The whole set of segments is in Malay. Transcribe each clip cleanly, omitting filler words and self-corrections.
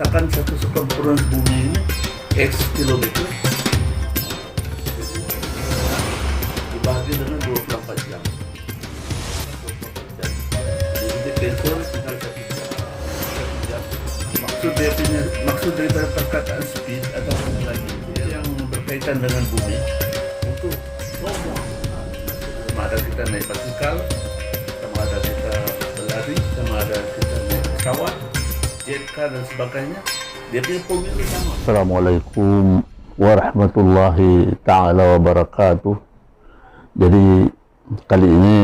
katakan satu sekumpulkan bumi ini X kilometer dibagi dengan 24 jam. Jadi besok tinggal 1 jam. Maksud daripada perkataan speed atau lagi yang berkaitan dengan bumi untuk semua. Sama ada kita naik basikal, sama ada kita berlari, sama ada kita naik pesawat, jet car dan sebagainya. Dia punya formula sama. Assalamualaikum warahmatullahi ta'ala wabarakatuh. Jadi kali ini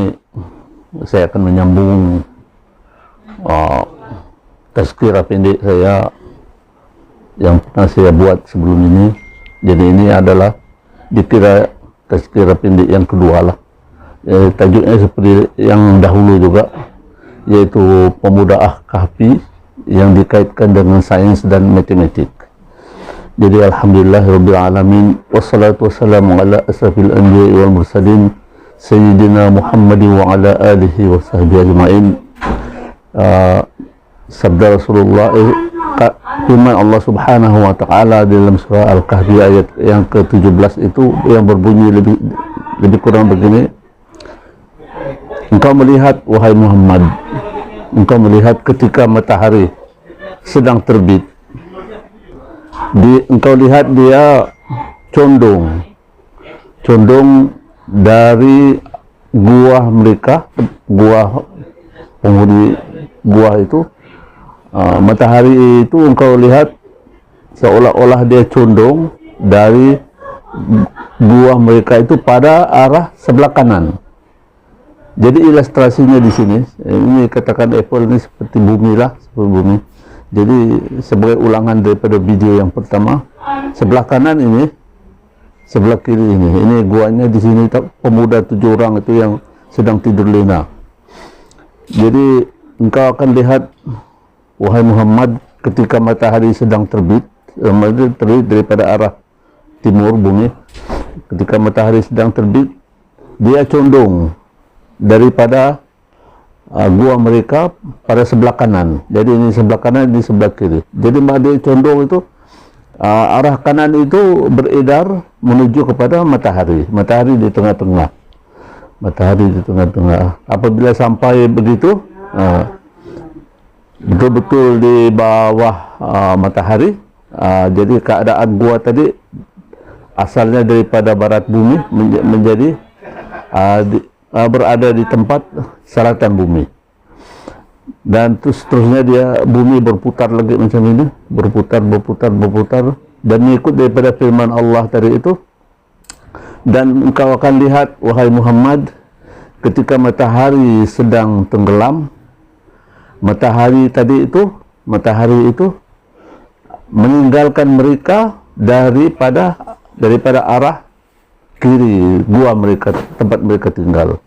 saya akan menyambung tazkirah pendek saya yang pernah saya buat sebelum ini. Jadi ini adalah dikira tazkirah pendek yang kedua lah. Tajuknya seperti yang dahulu juga, yaitu Pemudaah Kahfi yang dikaitkan dengan sains dan matematik. Jadi alhamdulillahirabbil alamin wassalatu wassalamu ala asrafil anbiya'i wal mursalin sayyidina Muhammadin wa ala alihi wa sahbihi ajma'in. Sabda Rasulullah, firman Allah Subhanahu wa taala dalam surah Al-Kahfi ayat yang ke-17 itu yang berbunyi lebih kurang begini. Engkau melihat, wahai Muhammad, engkau melihat ketika matahari sedang terbit, engkau lihat dia condong dari gua mereka, gua penghuni gua itu, matahari itu engkau lihat seolah-olah dia condong dari gua mereka itu pada arah sebelah kanan. Jadi ilustrasinya di sini, ini katakan Apple ini seperti bumi lah, seperti bumi. Jadi sebagai ulangan daripada video yang pertama, sebelah kanan ini, sebelah kiri ini guanya di sini, pemuda 7 orang itu yang sedang tidur lena. Jadi engkau akan lihat, wahai Muhammad, ketika matahari sedang terbit daripada arah timur bumi, ketika matahari sedang terbit, dia condong daripada gua mereka pada sebelah kanan. Jadi ini sebelah kanan, di sebelah kiri. Jadi dia condong itu, arah kanan itu beredar menuju kepada matahari. Matahari di tengah-tengah. Matahari di tengah-tengah. Apabila sampai begitu, betul-betul di bawah matahari, jadi keadaan gua tadi asalnya daripada barat bumi menjadi berada di tempat selatan bumi, dan seterusnya dia bumi berputar lagi macam ini, berputar dan mengikut daripada firman Allah tadi itu. Dan engkau akan lihat, wahai Muhammad, ketika matahari sedang tenggelam, matahari itu meninggalkan mereka daripada arah kiri gua mereka, tempat mereka tinggal.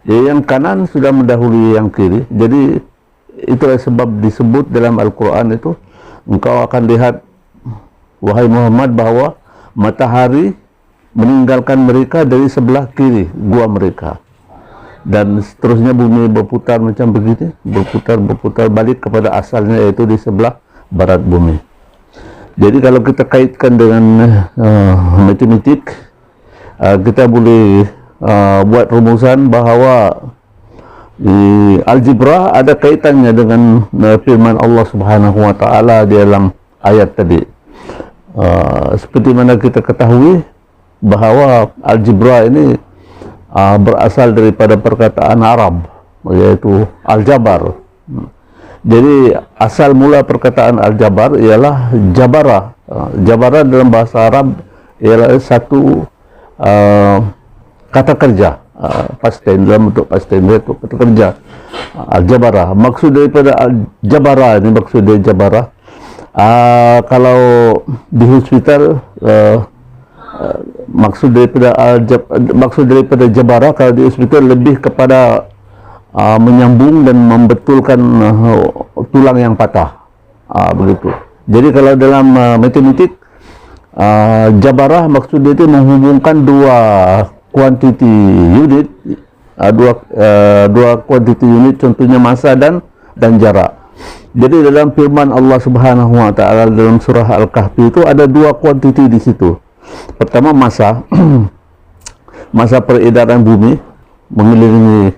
Yang kanan sudah mendahului yang kiri. Jadi itulah sebab disebut dalam Al-Quran itu, engkau akan lihat, wahai Muhammad, bahwa matahari meninggalkan mereka dari sebelah kiri gua mereka, dan seterusnya bumi berputar macam begini, berputar balik kepada asalnya, yaitu di sebelah barat bumi. Jadi kalau kita kaitkan dengan matematik, kita boleh buat rumusan bahawa algebra ada kaitannya dengan firman Allah Subhanahu wa taala di dalam ayat tadi. Seperti mana kita ketahui bahawa algebra ini berasal daripada perkataan Arab, yaitu aljabar. Jadi asal mula perkataan aljabar ialah jabara. Jabara dalam bahasa Arab ialah satu kata kerja, past tense, dalam bentuk past tense, itu kata kerja, al-jabara. Maksud daripada al-jabara ini, maksud dari jabara, kalau di hospital, maksud daripada jabara kalau di hospital lebih kepada menyambung dan membetulkan tulang yang patah, begitu. Jadi kalau dalam matematik, jabarah maksud dia itu menghubungkan dua kuantiti unit, dua kuantiti unit, contohnya massa dan jarak. Jadi dalam firman Allah Subhanahu wa taala dalam surah Al-Kahfi itu ada dua kuantiti di situ. Pertama masa masa peredaran bumi mengelilingi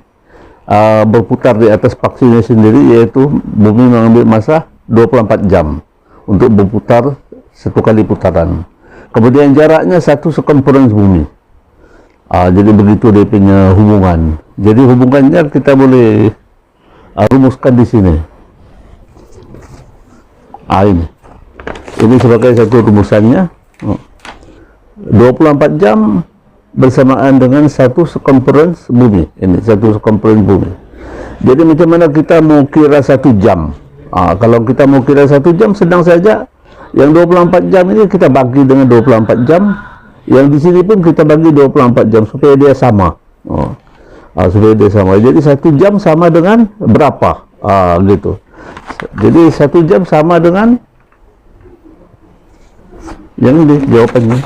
berputar di atas paksinya sendiri, yaitu bumi mengambil masa 24 jam untuk berputar satu kali putaran. Kemudian jaraknya 1 circumference bumi. Jadi begitu dia punya hubungan. Jadi hubungannya kita boleh rumuskan di sini. Ini sebagai satu rumusannya. 24 jam bersamaan dengan 1 circumference bumi. Ini 1 circumference bumi. Jadi macam mana kita mau kira 1 jam? Kalau kita mau kira 1 jam, sedang saja yang 24 jam ini kita bagi dengan 24 jam. Yang di sini pun kita bagi 24 jam supaya dia sama. Supaya dia sama. Jadi 1 jam sama dengan berapa? Gitu. Jadi 1 jam sama dengan yang ini jawabannya.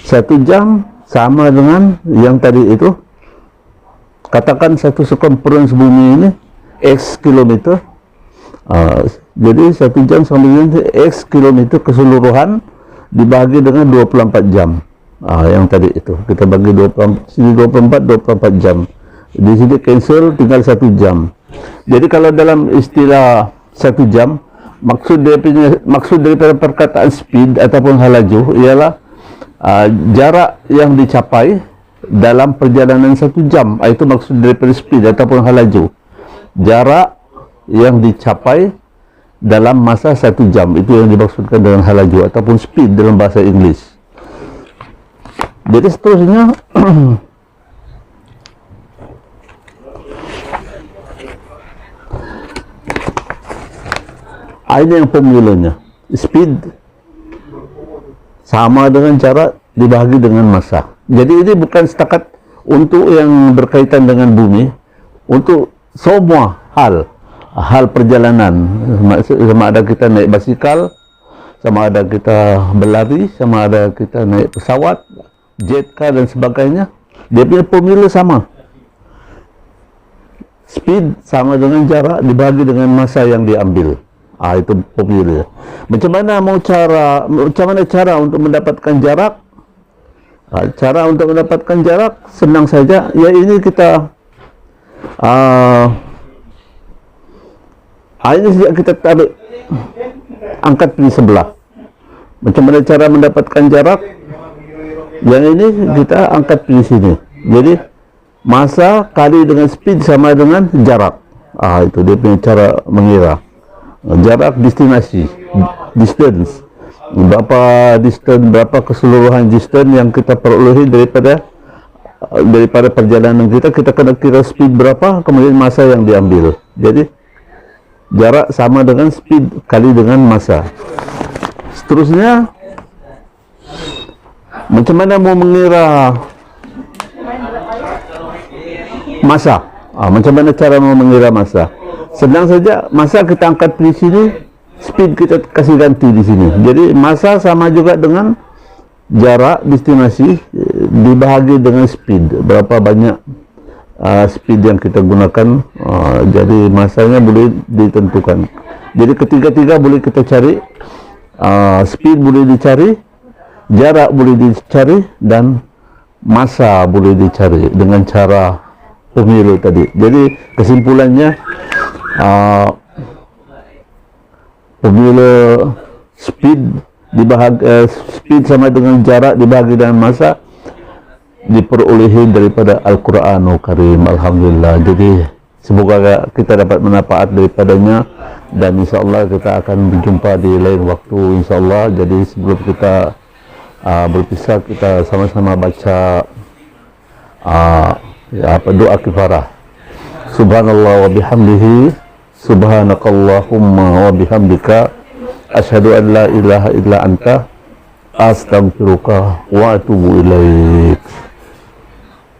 1 jam sama dengan yang tadi itu. Katakan 1 circumference bumi ini X kilometer. Jadi 1 jam sama dengan X kilometer keseluruhan dibagi dengan 24 jam. Yang tadi itu kita bagi 24 jam. Di sini cancel, tinggal 1 jam. Jadi kalau dalam istilah 1 jam, maksud daripada perkataan speed ataupun halaju ialah jarak yang dicapai dalam perjalanan 1 jam. Itu maksud daripada speed ataupun halaju. Jarak yang dicapai dalam masa 1 jam, itu yang dimaksudkan dengan halaju ataupun speed dalam bahasa Inggeris. Jadi seterusnya ini yang formulanya. Speed sama dengan jarak dibagi dengan massa. Jadi ini bukan setakat untuk yang berkaitan dengan bumi, untuk semua hal perjalanan, sama ada kita naik basikal, sama ada kita berlari, sama ada kita naik pesawat, jet car dan sebagainya, dia punya formula sama. Speed sama dengan jarak dibagi dengan masa yang diambil. Itu formula. Macam mana cara untuk mendapatkan jarak? Cara untuk mendapatkan jarak senang saja. Ya ini kita ini sejak kita tarik, angkat di sebelah. Macam mana cara mendapatkan jarak? Yang ini kita angkat di sini. Jadi masa kali dengan speed sama dengan jarak. Itu dia punya cara mengira. Jarak, destinasi, distance. Berapa keseluruhan distance yang kita perolehi daripada perjalanan kita kena kira speed berapa, kemudian masa yang diambil. Jadi jarak sama dengan speed kali dengan masa. Seterusnya, macam mana mau mengira masa? Macam mana cara mau mengira masa? Senang saja, masa kita angkat di sini, speed kita kasih ganti di sini. Jadi masa sama juga dengan jarak, destinasi dibahagi dengan speed. Berapa banyak speed yang kita gunakan, jadi masanya boleh ditentukan. Jadi ketiga-tiga boleh kita cari, speed boleh dicari, jarak boleh dicari, dan masa boleh dicari dengan cara pemilu tadi. Jadi kesimpulannya, pemilu speed speed sama dengan jarak dibagi dengan masa diperolehi daripada Al-Quranul Karim. Alhamdulillah. Jadi semoga kita dapat manfaat daripadanya, dan insyaAllah kita akan berjumpa di lain waktu insyaAllah. Jadi sebelum kita berpisah, kita sama-sama baca doa kifarah. Subhanallah wa bihamdihi, subhanakallahumma wa bihamdika, asyhadu an la ilaha illa anta, astaghfiruka wa atubu ilaik.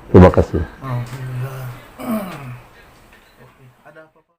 Terima kasih.